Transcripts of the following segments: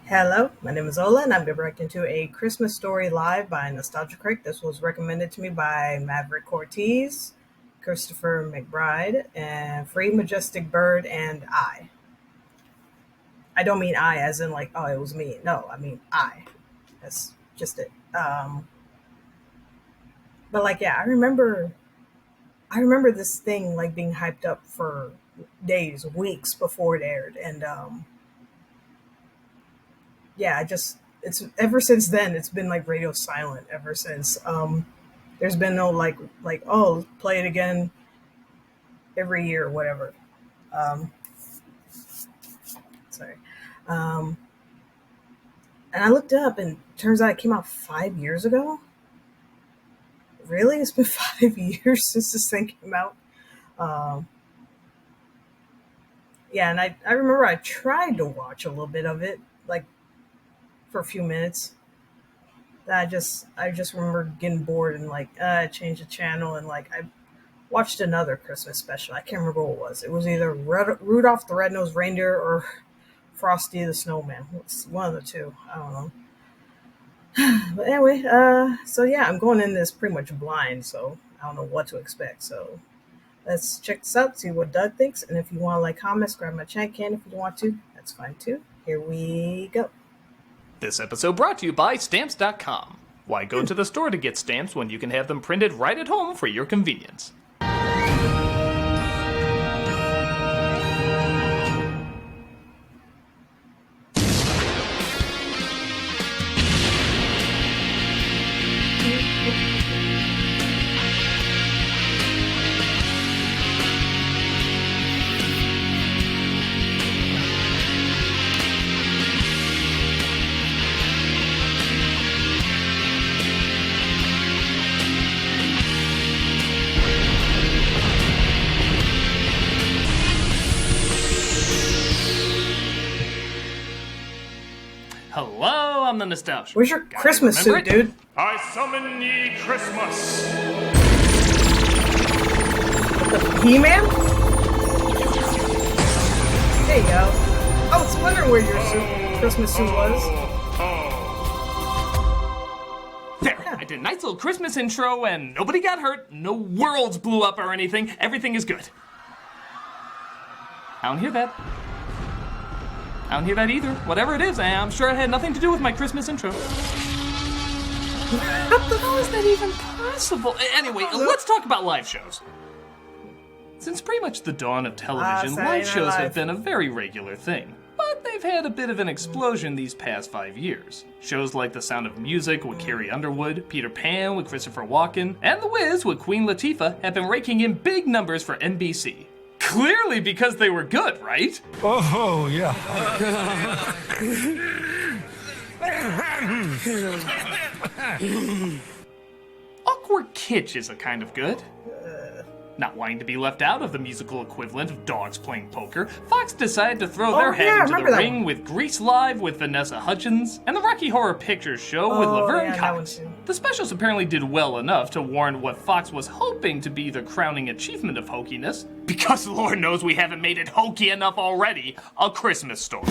Hello, my name is Ola, and I'm going to react into A Christmas Story Live by Nostalgia Critic. This was recommended to me by Maverick Ortiz, Christopher McBride, and Free Majestic Bird, and I. I don't mean I as in like, oh, it was me. No, I mean I. That's just it. But like, yeah, I remember this thing like being hyped up for days, weeks before it aired, and yeah, it's ever since then it's been like radio silent ever since. There's been no like oh, play it again every year or whatever. Um, sorry. Um, and I looked it up and it turns out it came out 5 years ago. Really? It's been 5 years since this thing came out. Um, yeah, and I remember I tried to watch a little bit of it, like for a few minutes. I just remember getting bored and like change the channel, and like I watched another Christmas special. I can't remember what it was. It was either Rudolph the Red-Nosed Reindeer or Frosty the Snowman. It's one of the two. I don't know. But anyway, so yeah, I'm going in this pretty much blind, so I don't know what to expect. So let's check this out, see what Doug thinks, and if you want to like comments, grab my chat can if you want to. That's fine too. Here we go. This episode brought to you by Stamps.com. Why go to the store to get stamps when you can have them printed right at home for your convenience? Hello, I'm the Nostalgia. Where's your Guys, Christmas suit, remember it? dude? I summon ye Christmas. He-Man? There you go. I was wondering where your Christmas suit was. There, I did a nice little Christmas intro and nobody got hurt, no worlds blew up or anything, everything is good. I don't hear that. I don't hear that either. Whatever it is, I'm sure it had nothing to do with my Christmas intro. How is that even possible? Anyway, let's talk about live shows. Since pretty much the dawn of television, Saturday live Night shows Live. have been a very regular thing. But they've had a bit of an explosion these past 5 years. Shows like The Sound of Music with Carrie Underwood, Peter Pan with Christopher Walken, and The Wiz with Queen Latifah have been raking in big numbers for NBC. Clearly because they were good, right? Oh, yeah. Awkward kitsch is a kind of good. Not wanting to be left out of the musical equivalent of dogs playing poker, Fox decided to throw their head yeah, I into the remember that ring one. with Grease Live with Vanessa Hudgens and the Rocky Horror Picture Show with Laverne yeah, that one Cox. too. The specials apparently did well enough to warrant what Fox was hoping to be the crowning achievement of hokiness, because Lord knows we haven't made it hokey enough already, A Christmas Story.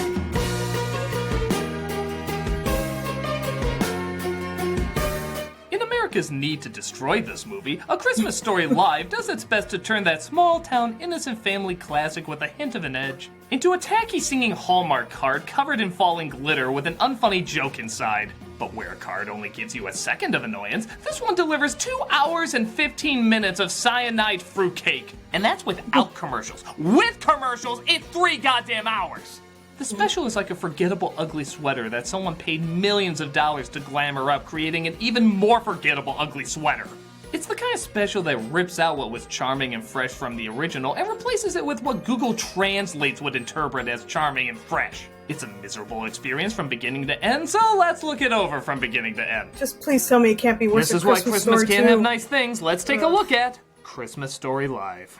In America's need to destroy this movie, A Christmas Story Live does its best to turn that small-town innocent family classic with a hint of an edge into a tacky singing Hallmark card covered in falling glitter with an unfunny joke inside. But where a card only gives you a second of annoyance, this one delivers 2 hours and 15 minutes of cyanide fruitcake. And that's without commercials. With commercials, it's 3 goddamn hours! The special is like a forgettable ugly sweater that someone paid millions of dollars to glamour up, creating an even more forgettable ugly sweater. It's the kind of special that rips out what was charming and fresh from the original and replaces it with what Google Translates would interpret as charming and fresh. It's a miserable experience from beginning to end, so let's look it over from beginning to end. Just please tell me it can't be worse This than is why Christmas Story can't 2. have nice things. Let's take a look at Christmas Story Live.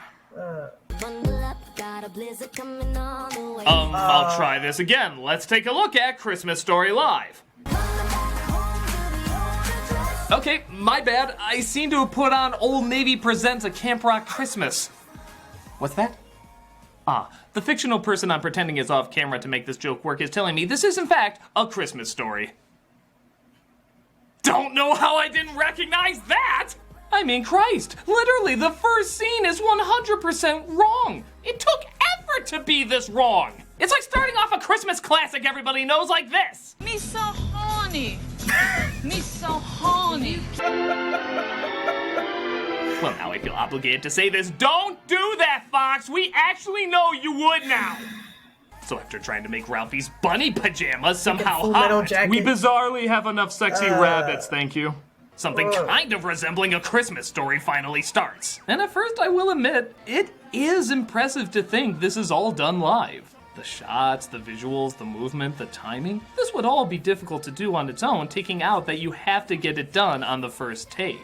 I'll try this again. Let's take a look at Christmas Story Live. Okay, my bad. I seem to have put on Old Navy Presents a Camp Rock Christmas. What's that? The fictional person I'm pretending is off camera to make this joke work is telling me this is, in fact, A Christmas Story. Don't know how I didn't recognize that! I mean, Christ, literally the first scene is 100% wrong. It took effort to be this wrong. It's like starting off a Christmas classic everybody knows like this. Me so horny. Me so horny. Well, now I feel obligated to say this. Don't do that, Fox! We actually know you would now! So after trying to make Ralphie's bunny pajamas somehow Full Metal hot, Jacket. we bizarrely have enough sexy rabbits, thank you. Something kind of resembling A Christmas Story finally starts. And at first, I will admit, it is impressive to think this is all done live. The shots, the visuals, the movement, the timing, this would all be difficult to do on its own, taking out that you have to get it done on the first take.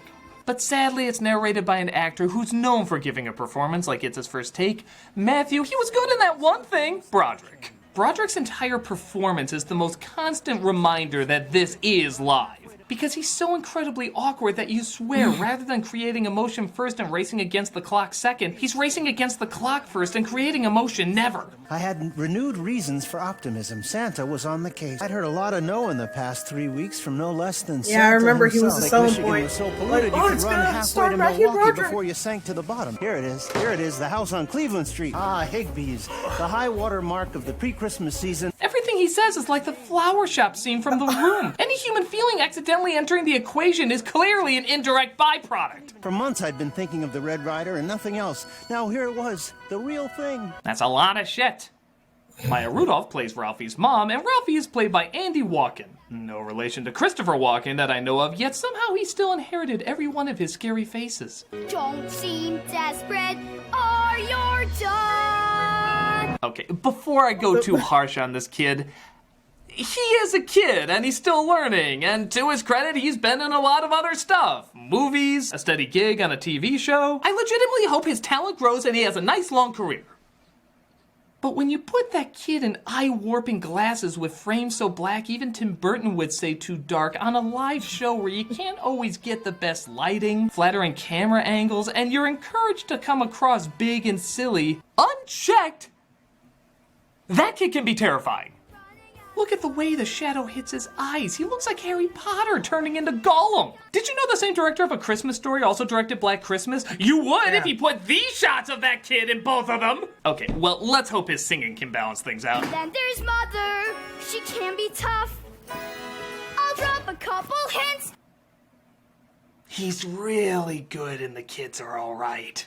But sadly, it's narrated by an actor who's known for giving a performance like it's his first take. Matthew, he was good in that one thing. Broderick. Broderick's entire performance is the most constant reminder that this is live. Because he's so incredibly awkward that you swear rather than creating emotion first and racing against the clock second, he's racing against the clock first and creating emotion never. I had renewed reasons for optimism. Santa was on the case. I'd heard a lot of no in the past 3 weeks from no less than Santa Yeah, I remember he was himself. the Lake selling Michigan point. was so Like, polluted oh, you could it's run gonna halfway star to Matthew Milwaukee Broderick. before you sank to the bottom. Here it is. Here it is, the house on Cleveland Street. Ah, Higbee's, the high water mark of the pre-Christmas season. Everything he says is like the flower shop scene from The Room. Any human feeling accidentally entering the equation is clearly an indirect byproduct. For months I'd been thinking of the Red Rider and nothing else. Now here it was, the real thing. That's a lot of shit. Maya Rudolph plays Ralphie's mom, and Ralphie is played by Andy Walken. No relation to Christopher Walken that I know of, yet somehow he still inherited every one of his scary faces. Don't seem desperate, or you're done. Okay, before I go too harsh on this kid, he is a kid and he's still learning, and to his credit, he's been in a lot of other stuff. Movies, a steady gig on a TV show. I legitimately hope his talent grows and he has a nice long career. But when you put that kid in eye-warping glasses with frames so black even Tim Burton would say too dark on a live show where you can't always get the best lighting, flattering camera angles, and you're encouraged to come across big and silly, unchecked, that kid can be terrifying. Look at the way the shadow hits his eyes. He looks like Harry Potter turning into Gollum. Did you know the same director of A Christmas Story also directed Black Christmas? You would if he put these shots of that kid in both of them. Okay, well, let's hope his singing can balance things out. Then there's Mother. She can be tough. I'll drop a couple hints. He's really good and the kids are all right.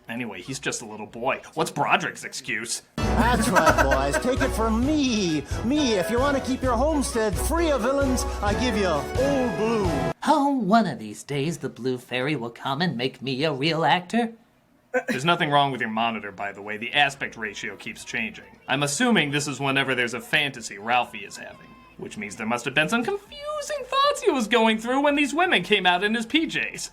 Anyway, he's just a little boy. What's Broderick's excuse? That's right, boys. Take it from me. Me, if you want to keep your homestead free of villains, I give you Old Blue. Oh, one of these days the Blue Fairy will come and make me a real actor. There's nothing wrong with your monitor, by the way. The aspect ratio keeps changing. I'm assuming this is whenever there's a fantasy Ralphie is having. Which means there must have been some confusing thoughts he was going through when these women came out in his PJs.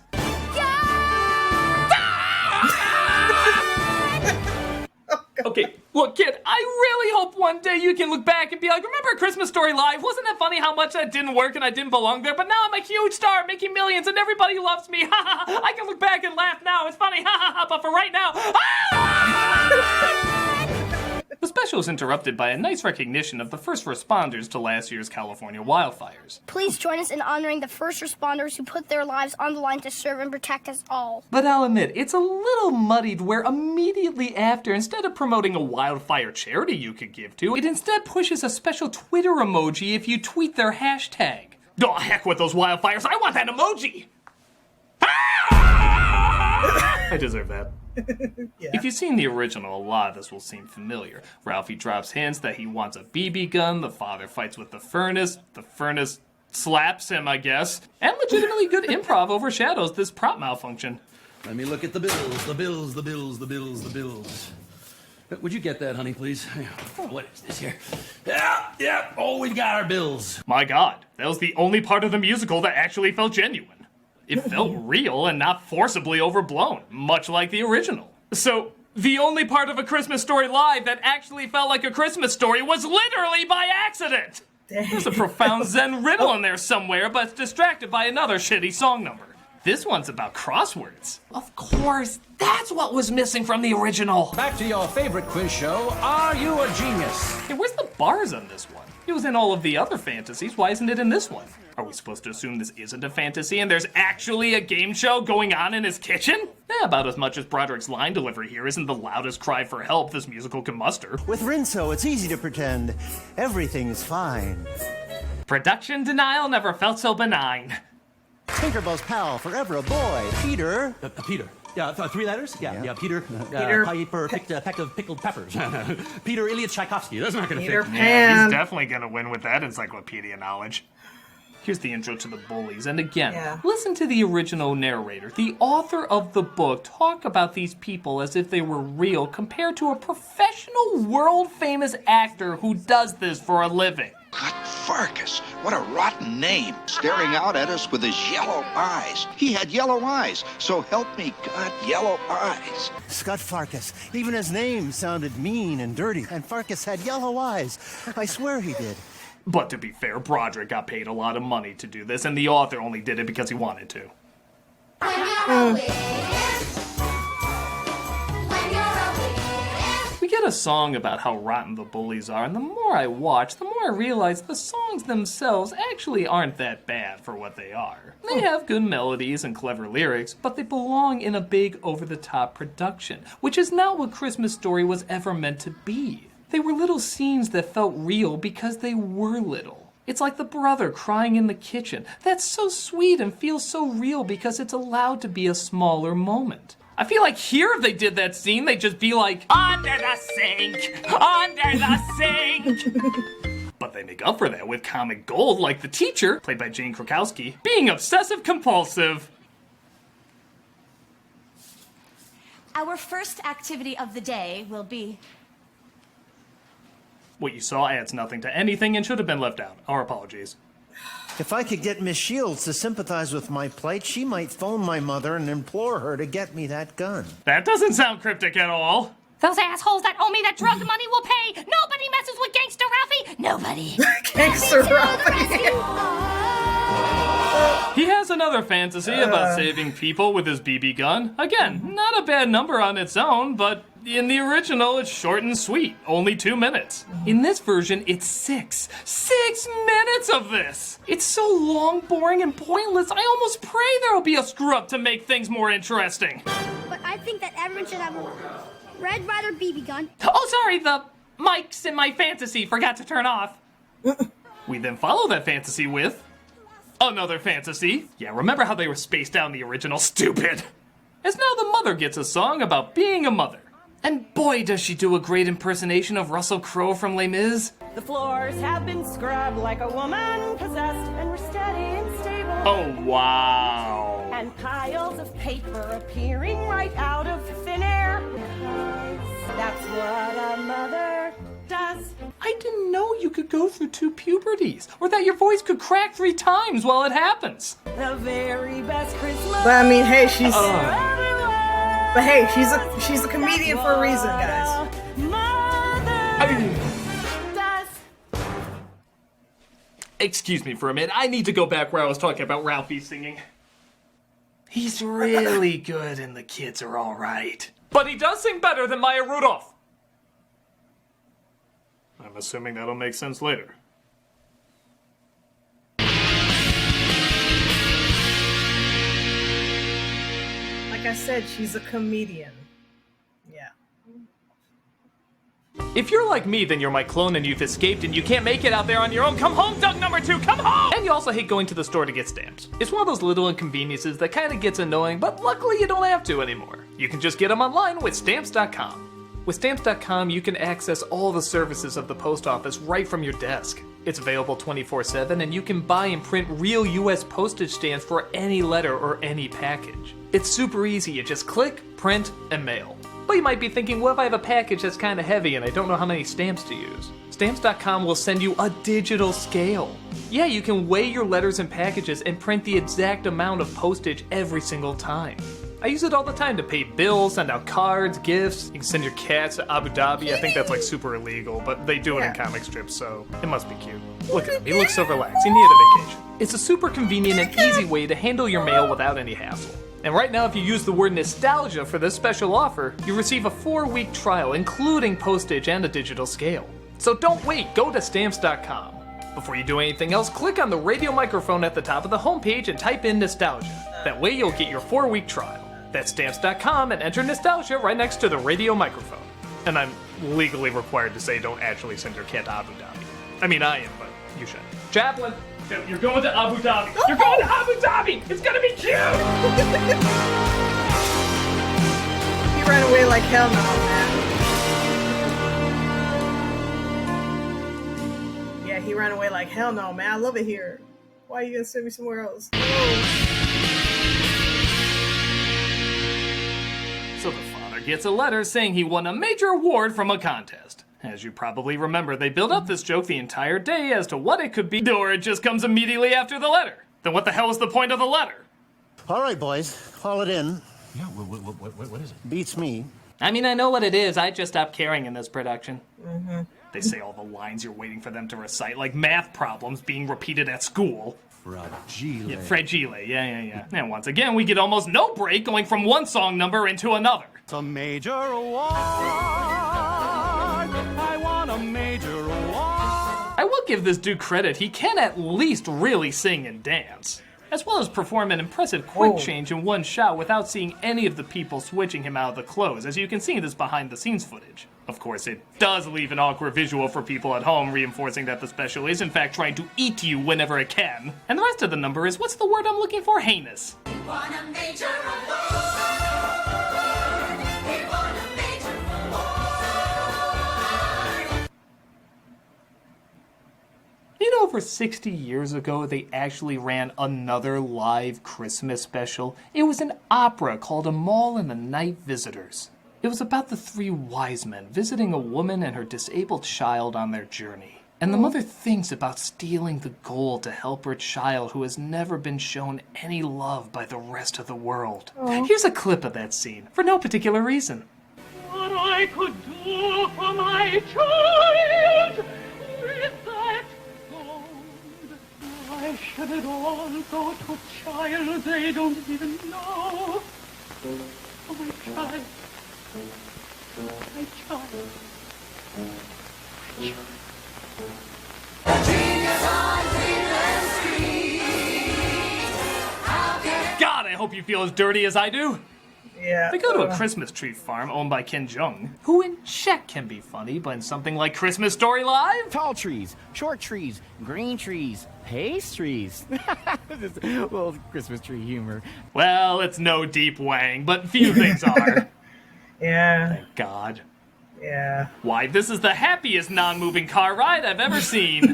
Okay, look, kid, I really hope one day you can look back and be like, remember A Christmas Story Live? Wasn't it funny how much that didn't work and I didn't belong there? But now I'm a huge star making millions and everybody loves me. Ha ha ha. I can look back and laugh now. It's funny. Ha ha ha. But for right now, The special is interrupted by a nice recognition of the first responders to last year's California wildfires. Please join us in honoring the first responders who put their lives on the line to serve and protect us all. But I'll admit, it's a little muddied where immediately after, instead of promoting a wildfire charity you could give to, it instead pushes a special Twitter emoji if you tweet their hashtag. Oh, heck with those wildfires, I want that emoji! I deserve that. Yeah. If you've seen the original, a lot of this will seem familiar. Ralphie drops hints that he wants a BB gun, the father fights with the furnace slaps him, I guess, and legitimately good improv overshadows this prop malfunction. Let me look at the bills, the bills, the bills, the bills, the bills. Would you get that, honey, please? What is this here? Yeah, oh, we've got our bills. My God, that was the only part of the musical that actually felt genuine. It felt real and not forcibly overblown, much like the original. So, the only part of A Christmas Story Live that actually felt like a Christmas story was literally by accident! There's a profound Zen riddle in there somewhere, but it's distracted by another shitty song number. This one's about crosswords. Of course, that's what was missing from the original. Back to your favorite quiz show, Are You a Genius? Hey, where's the bars on this one? It was in all of the other fantasies. Why isn't it in this one? Are we supposed to assume this isn't a fantasy and there's actually a game show going on in his kitchen? About as much as Broderick's line delivery here isn't the loudest cry for help this musical can muster. With Rinso, it's easy to pretend everything's fine. Production denial never felt so benign. Tinkerbell's pal, forever a boy, Peter. Peter. Yeah, 3 letters? Yeah, Peter. Peter. Piper picked a peck of pickled peppers. Peter Ilyich Tchaikovsky. That's not going to Peter fit. Pan. He's definitely gonna win with that encyclopedia knowledge. Here's the intro to the bullies, and again, listen to the original narrator, the author of the book, talk about these people as if they were real compared to a professional, world-famous actor who does this for a living. God, Farkas, what a rotten name. Staring out at us with his yellow eyes. He had yellow eyes, so help me God, yellow eyes. Scott Farkas. Even his name sounded mean and dirty. And Farkas had yellow eyes. I swear he did. But to be fair, Broderick got paid a lot of money to do this, and the author only did it because he wanted to. We get a song about how rotten the bullies are, and the more I watch, the more I realize the songs themselves actually aren't that bad for what they are. They have good melodies and clever lyrics, but they belong in a big over-the-top production, which is not what Christmas Story was ever meant to be. They were little scenes that felt real because they were little. It's like the brother crying in the kitchen. That's so sweet and feels so real because it's allowed to be a smaller moment. I feel like here if they did that scene, they'd just be like, under the sink, under the sink. But they make up for that with comic gold like the teacher, played by Jane Krakowski, being obsessive compulsive. Our first activity of the day will be... What you saw adds nothing to anything and should have been left out. Our apologies. If I could get Miss Shields to sympathize with my plight, she might phone my mother and implore her to get me that gun. That doesn't sound cryptic at all. Those assholes that owe me that drug money will pay! Nobody messes with Gangster Ralphie! Nobody! Gangster Ralphie. He has another fantasy about saving people with his BB gun. Again, not a bad number on its own, but in the original, it's short and sweet, only 2 minutes. In this version, it's 6. 6 minutes of this! It's so long, boring, and pointless, I almost pray there'll be a screw-up to make things more interesting. But I think that everyone should have a Red Ryder BB gun. Oh, sorry, the mics in my fantasy forgot to turn off. We then follow that fantasy with another fantasy. Yeah, remember how they were spaced out in the original? Stupid! As now the mother gets a song about being a mother. And boy, does she do a great impersonation of Russell Crowe from Les Mis. The floors have been scrubbed like a woman possessed, and we're steady and stable. Oh, wow. And piles of paper appearing right out of thin air. Because that's what a mother does. I didn't know you could go through 2 puberties, or that your voice could crack 3 times while it happens. The very best Christmas. But I mean, hey, But hey, she's a comedian for a reason, guys. Excuse me for a minute. I need to go back where I was talking about Ralphie singing. He's really good and the kids are all right. But he does sing better than Maya Rudolph. I'm assuming that'll make sense later. Like I said, she's a comedian. Yeah. If you're like me, then you're my clone and you've escaped and you can't make it out there on your own. Come home, Doug number 2, come home! And you also hate going to the store to get stamps. It's one of those little inconveniences that kind of gets annoying, but luckily you don't have to anymore. You can just get them online with Stamps.com. With Stamps.com, you can access all the services of the post office right from your desk. It's available 24/7, and you can buy and print real US postage stamps for any letter or any package. It's super easy. You just click, print, and mail. But you might be thinking, what if I have a package that's kind of heavy and I don't know how many stamps to use? Stamps.com will send you a digital scale. Yeah, you can weigh your letters and packages and print the exact amount of postage every single time. I use it all the time to pay bills, send out cards, gifts. You can send your cats to Abu Dhabi. I think that's like super illegal, but they do it in comic strips, so it must be cute. Look at him, he looks so relaxed. He needed a vacation. It's a super convenient and easy way to handle your mail without any hassle. And right now, if you use the word nostalgia for this special offer, you receive a 4-week trial, including postage and a digital scale. So don't wait, go to Stamps.com. Before you do anything else, click on the radio microphone at the top of the homepage and type in nostalgia. That way you'll get your 4-week trial. That's Stamps.com and enter nostalgia right next to the radio microphone. And I'm legally required to say don't actually send your cat to Abu Dhabi. I mean, I am, but you should. Chaplain! You're going to Abu Dhabi. You're going to Abu Dhabi. It's gonna be cute. He ran away like hell no, man. Yeah, he ran away like hell no, man. I love it here. Why are you gonna send me somewhere else? So the father gets a letter saying he won a major award from a contest. As you probably remember, they build up this joke the entire day as to what it could be, or it just comes immediately after the letter. Then what the hell is the point of the letter? All right, boys, call it in. Yeah, what is it? Beats me. I mean, I know what it is. I just stopped caring in this production. Mm-hmm. They say all the lines you're waiting for them to recite, like math problems being repeated at school. Fragile. Yeah, fragile, yeah. And once again, we get almost no break going from one song number into another. It's a major award. I want a major award. I will give this dude credit. He can at least really sing and dance, as well as perform an impressive quick change in one shot without seeing any of the people switching him out of the clothes, as you can see in this behind-the-scenes footage. Of course, it does leave an awkward visual for people at home, reinforcing that the special is in fact trying to eat you whenever it can. And the rest of the number is, what's the word I'm looking for? Heinous. We won a major award. We won a major award. You know, over 60 years ago, they actually ran another live Christmas special. It was an opera called A Mall and the Night Visitors. It was about the 3 wise men visiting a woman and her disabled child on their journey. And the mother thinks about stealing the gold to help her child who has never been shown any love by the rest of the world. Here's a clip of that scene, for no particular reason. What I could do for my child with that gold. Why should it all go to a child they don't even know? Oh, my child. My child. God, I hope you feel as dirty as I do. Yeah. They go to a Christmas tree farm owned by Ken Jeong, who in check can be funny, but in something like Christmas Story Live? Tall trees, short trees, green trees, pastries. Well, Christmas tree humor. Well, it's no deep wang, but few things are. Yeah. Thank God. Yeah. Why, this is the happiest non-moving car ride I've ever seen.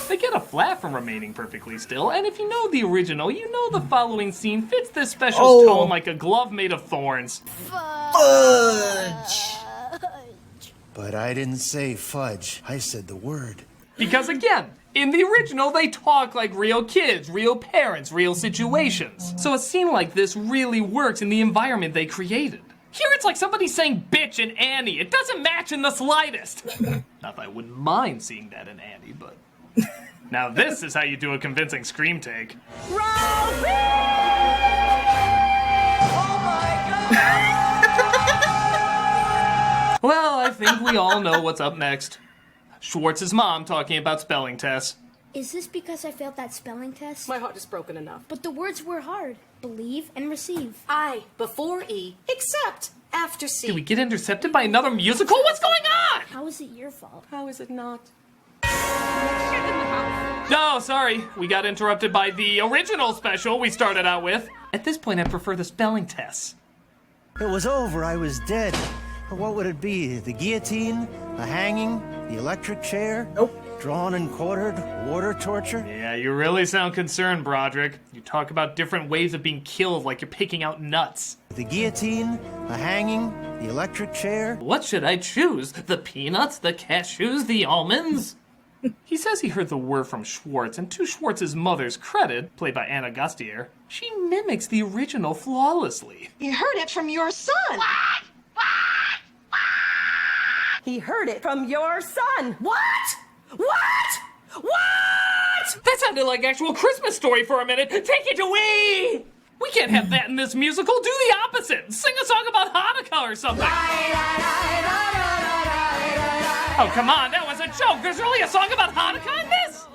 They get a flat from remaining perfectly still, and if you know the original, you know the following scene fits this special's tone like a glove made of thorns. Fudge. But I didn't say fudge. I said the word. Because again, in the original, they talk like real kids, real parents, real situations. So a scene like this really works in the environment they created. Here it's like somebody saying bitch in Annie. It doesn't match in the slightest. Not that I wouldn't mind seeing that in Annie, but... Now this is how you do a convincing scream take. Ralphie! Oh my God! Well, I think we all know what's up next. Schwartz's mom talking about spelling tests. Is this because I failed that spelling test? My heart is broken enough. But the words were hard. Believe and receive. I before E, except after C. Did we get intercepted by another musical? What's going on? How is it your fault? How is it not? No, sorry. We got interrupted by the original special we started out with. At this point, I prefer the spelling tests. It was over. I was dead. What would it be? The guillotine? The hanging? The electric chair? Nope. Drawn and quartered? Water torture? Yeah, you really sound concerned, Broderick. You talk about different ways of being killed like you're picking out nuts. The guillotine? The hanging? The electric chair? What should I choose? The peanuts, the cashews, the almonds? He says he heard the word from Schwartz, and to Schwartz's mother's credit, played by Anna Gastier, she mimics the original flawlessly. He heard it from your son. He heard it from your son. What? That sounded like actual Christmas Story for a minute. Take it away! We can't have that in this musical. Do the opposite. Sing a song about Hanukkah or something. Oh, come on. That was a joke. There's really a song about Hanukkah in this?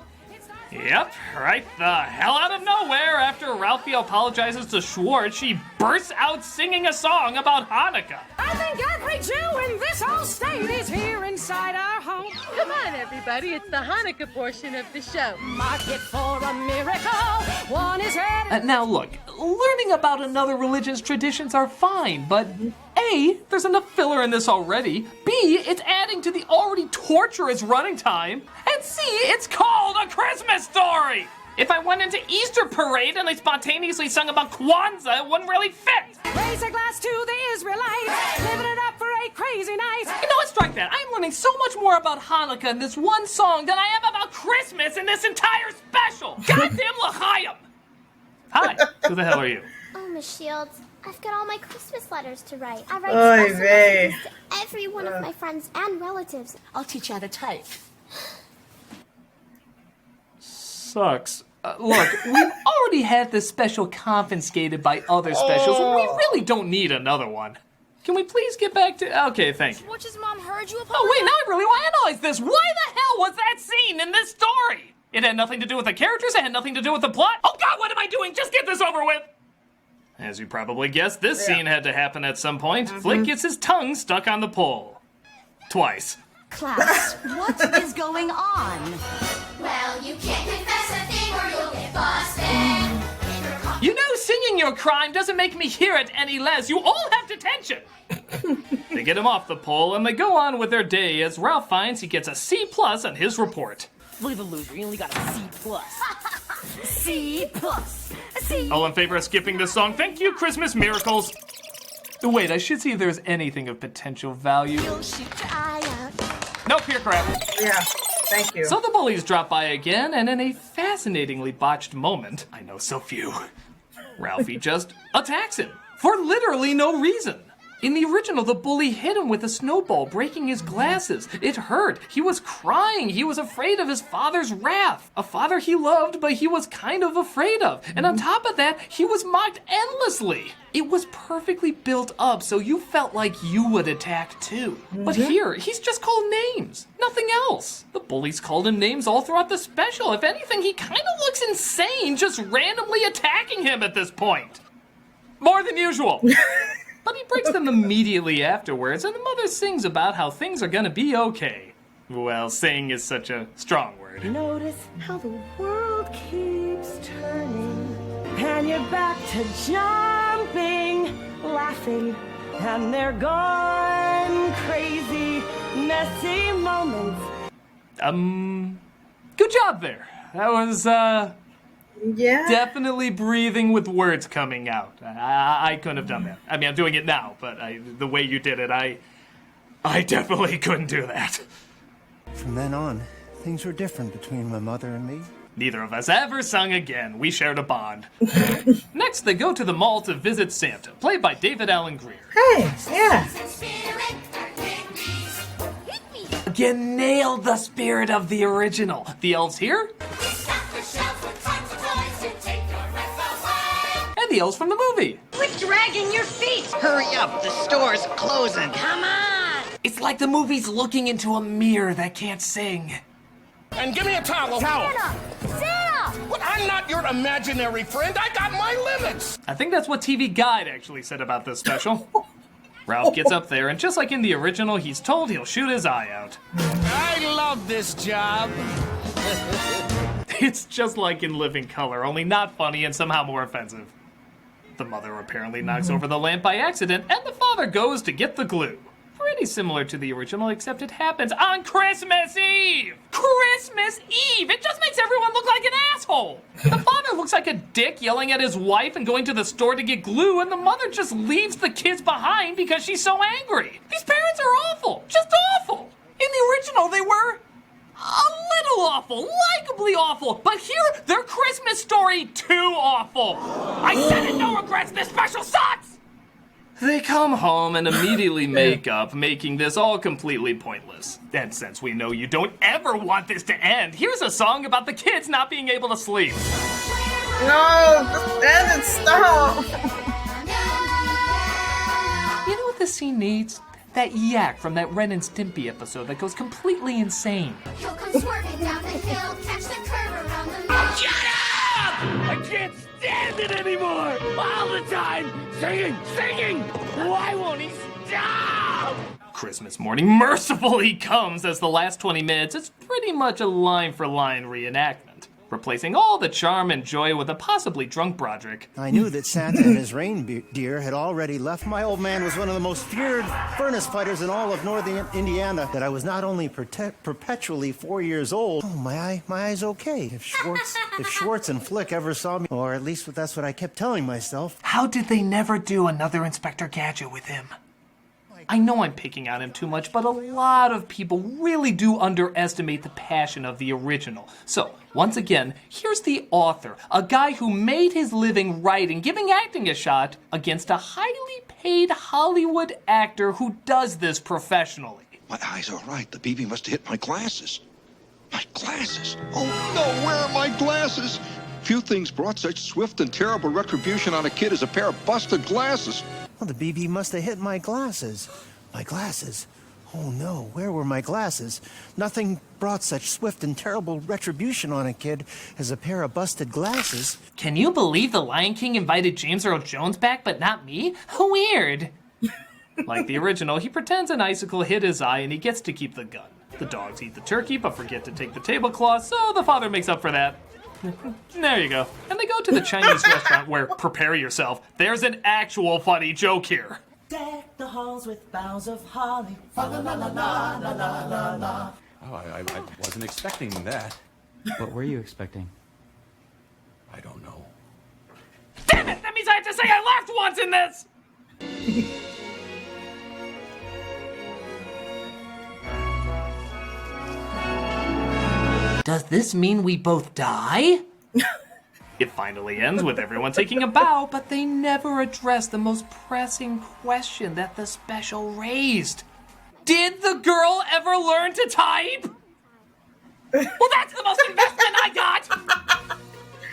Yep, right the hell out of nowhere. After Ralphie apologizes to Schwartz, she bursts out singing a song about Hanukkah. I think every Jew in this whole state is here inside our home. Come on, everybody. It's the Hanukkah portion of the show. Mark it for a miracle. One is ready. Now look, learning about another religion's traditions are fine, but A, there's enough filler in this already. B, it's adding to the already torturous running time. And C, it's called A Christmas Story. If I went into Easter parade and they spontaneously sung about Kwanzaa, it wouldn't really fit. Raise a glass to the Israelites, living it up for a crazy night. You know what, strike that. I'm learning so much more about Hanukkah in this one song than I am about Christmas in this entire special. Goddamn l'chaim. Hi, who the hell are you? Oh, Miss Shields, I've got all my Christmas letters to write. I write Oy special vey. messages to every one of my friends and relatives. I'll teach you how to type. Sucks. Look, we've already had this special confiscated by other specials. We really don't need another one. Can we please get back to... Okay, thank you. Schwartz's mom heard you Oh, wait, now I really want to analyze this. Why the hell was that scene in this story? It had nothing to do with the characters. It had nothing to do with the plot. Oh, God, what am I doing? Just get this over with. As you probably guessed, this scene had to happen at some point. Flick gets his tongue stuck on the pole. Twice. Class, what is going on? Well, you can't confess a thing or you'll get busted. You know, singing your crime doesn't make me hear it any less. You all have detention. They get him off the pole and they go on with their day as Ralph finds he gets a C+ on his report. Look at the loser, he only got a C+. C+. C. All in favor of skipping this song? Thank you, Christmas Miracles. Wait, I should see if there's anything of potential value. You'll shoot your eye out. Nope, here crap. Yeah, thank you. So the bullies drop by again, and in a fascinatingly botched moment, I know so few, Ralphie just attacks him for literally no reason. In the original, the bully hit him with a snowball, breaking his glasses. It hurt. He was crying. He was afraid of his father's wrath. A father he loved, but he was kind of afraid of. And on top of that, he was mocked endlessly. It was perfectly built up, so you felt like you would attack too. But here, he's just called names. Nothing else. The bullies called him names all throughout the special. If anything, he kind of looks insane just randomly attacking him at this point. More than usual. But he breaks them immediately afterwards, and the mother sings about how things are gonna be okay. Well, sing is such a strong word. Notice how the world keeps turning, and you're back to jumping, laughing, and they're gone crazy, messy moments. Good job there. That was, definitely breathing with words coming out. I couldn't have done that. I mean, I'm doing it now, but the way you did it, I definitely couldn't do that. From then on, things were different between my mother and me. Neither of us ever sung again. We shared a bond. Next, they go to the mall to visit Santa, played by David Allen Greer. Hey, yeah. You nailed the spirit of the original. The elves here? And the elves from the movie. Quit dragging your feet. Hurry up, the store's closing. Come on. It's like the movie's looking into a mirror that can't sing. And give me a towel. Santa! Santa! Well, I'm not your imaginary friend. I got my limits. I think that's what TV Guide actually said about this special. Ralph gets up there, and just like in the original, he's told he'll shoot his eye out. I love this job. It's just like in Living Color, only not funny and somehow more offensive. The mother apparently knocks over the lamp by accident, and the father goes to get the glue. Pretty similar to the original, except it happens on Christmas Eve! Christmas Eve! It just makes everyone look like an asshole! The father looks like a dick yelling at his wife and going to the store to get glue, and the mother just leaves the kids behind because she's so angry. These parents are awful! Just awful! In the original, they were little awful, likably awful, but here, they're Christmas Story too awful. I said it, no regrets, this special sucks! They come home and immediately make up, making this all completely pointless. And since we know you don't ever want this to end, here's a song about the kids not being able to sleep. No, just end it, stop. You know what this scene needs? That yak from that Ren and Stimpy episode that goes completely insane. He'll come swerving down the hill, catch the curve around the middle. Shut up! I can't stand it anymore! All the time! Singing! Why won't he stop? Christmas morning mercifully comes as the last 20 minutes is pretty much a line-for-line reenactment, replacing all the charm and joy with a possibly drunk Broderick. I knew that Santa and his reindeer had already left. My old man was one of the most feared furnace fighters in all of northern Indiana. That I was not only perpetually 4 years old. Oh, my eye's okay. If Schwartz and Flick ever saw me, or at least that's what I kept telling myself. How did they never do another Inspector Gadget with him? I know I'm picking on him too much, but a lot of people really do underestimate the passion of the original. So, once again, here's the author, a guy who made his living writing, giving acting a shot, against a highly paid Hollywood actor who does this professionally. My eye's all right. The BB must have hit my glasses. My glasses? Oh, no, where are my glasses? Few things brought such swift and terrible retribution on a kid as a pair of busted glasses. Well, the BB must have hit my glasses. My glasses? Oh no, where were my glasses? Nothing brought such swift and terrible retribution on a kid as a pair of busted glasses. Can you believe the Lion King invited James Earl Jones back, but not me? Weird. Like the original, he pretends an icicle hit his eye and he gets to keep the gun. The dogs eat the turkey, but forget to take the tablecloth, so the father makes up for that. There you go. And they go to the Chinese restaurant where, prepare yourself, there's an actual funny joke here. Deck the halls with boughs of holly. Fa la la la la la la la la. Oh, I wasn't expecting that. What were you expecting? I don't know. Damn it! That means I have to say I laughed once in this! Does this mean we both die? It finally ends with everyone taking a bow, but they never address the most pressing question that the special raised. Did the girl ever learn to type? Well, that's the most investment I got!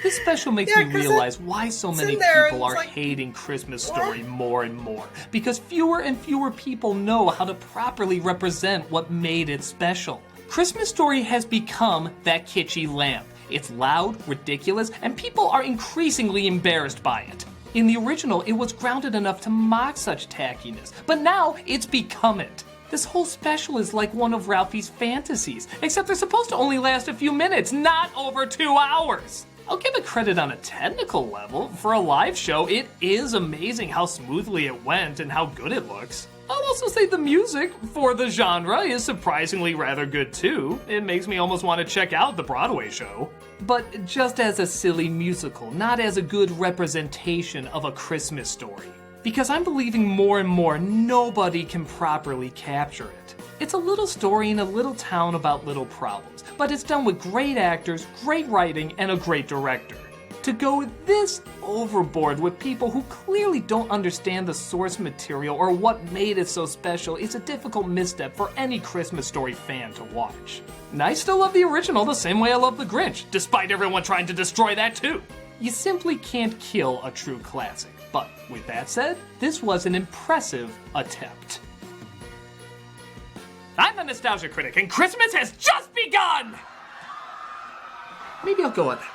This special makes me realize why so many people are hating Christmas Story more and more. Because fewer and fewer people know how to properly represent what made it special. Christmas Story has become that kitschy lamp. It's loud, ridiculous, and people are increasingly embarrassed by it. In the original, it was grounded enough to mock such tackiness, but now it's become it. This whole special is like one of Ralphie's fantasies, except they're supposed to only last a few minutes, not over 2 hours. I'll give it credit on a technical level. For a live show, it is amazing how smoothly it went and how good it looks. I'll also say the music for the genre is surprisingly rather good too. It makes me almost want to check out the Broadway show. But just as a silly musical, not as a good representation of a Christmas Story. Because I'm believing more and more nobody can properly capture it. It's a little story in a little town about little problems, but it's done with great actors, great writing, and a great director. To go this overboard with people who clearly don't understand the source material or what made it so special is a difficult misstep for any Christmas Story fan to watch. And I still love the original the same way I love The Grinch, despite everyone trying to destroy that too. You simply can't kill a true classic. But with that said, this was an impressive attempt. I'm the Nostalgia Critic, and Christmas has just begun! Maybe I'll go with that.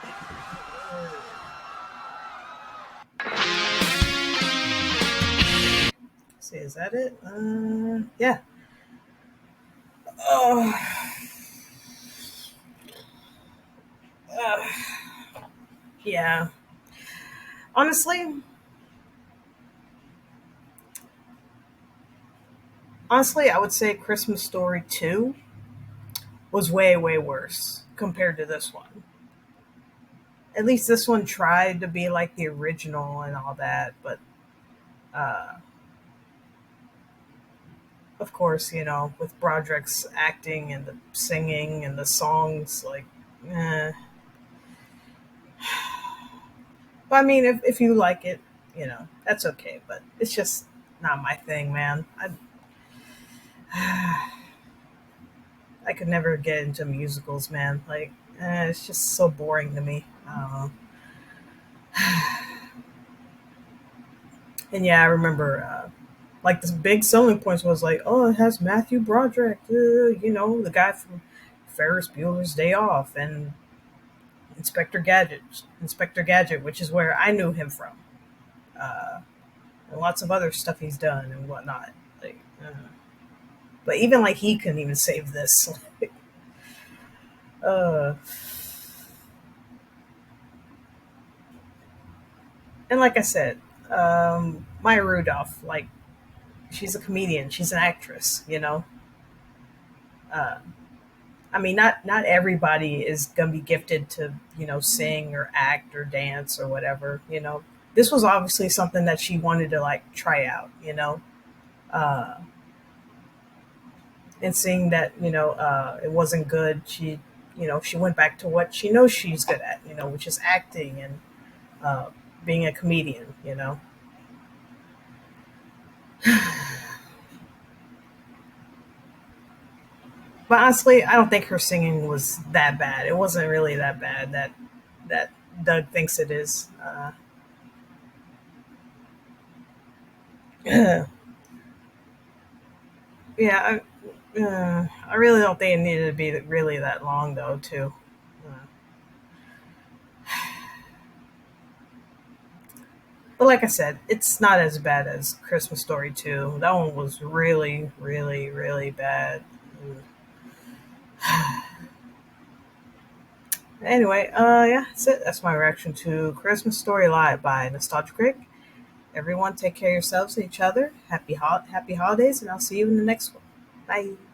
See, is that it? Yeah. Oh. Yeah. Honestly, I would say Christmas Story 2 was way, way worse compared to this one. At least this one tried to be like the original and all that, but of course, with Broderick's acting and the singing and the songs, like, eh. But I mean, if you like it, that's okay. But it's just not my thing, man. I could never get into musicals, man. Like, it's just so boring to me. I don't know. And yeah, I remember, like, the big selling points was like, oh, it has Matthew Broderick, the guy from Ferris Bueller's Day Off, and Inspector Gadget, which is where I knew him from, and lots of other stuff he's done and whatnot. Like, but even like he couldn't even save this. uh, and like I said, Maya Rudolph, like, she's a comedian, she's an actress, Uh, I mean, not everybody is gonna be gifted to sing or act or dance or whatever. This was obviously something that she wanted to like try out. Uh, and seeing that it wasn't good, she went back to what she knows she's good at, which is acting and being a comedian. But honestly, I don't think her singing was that bad. It wasn't really that bad that Doug thinks it is. Yeah, I really don't think it needed to be really that long though. Too. Uh, but like I said, it's not as bad as Christmas Story 2. That one was really, really, really bad. Anyway, yeah, that's it. That's my reaction to Christmas Story Live by Nostalgia Critic. Everyone, take care of yourselves and each other. Happy holidays, and I'll see you in the next one. Bye.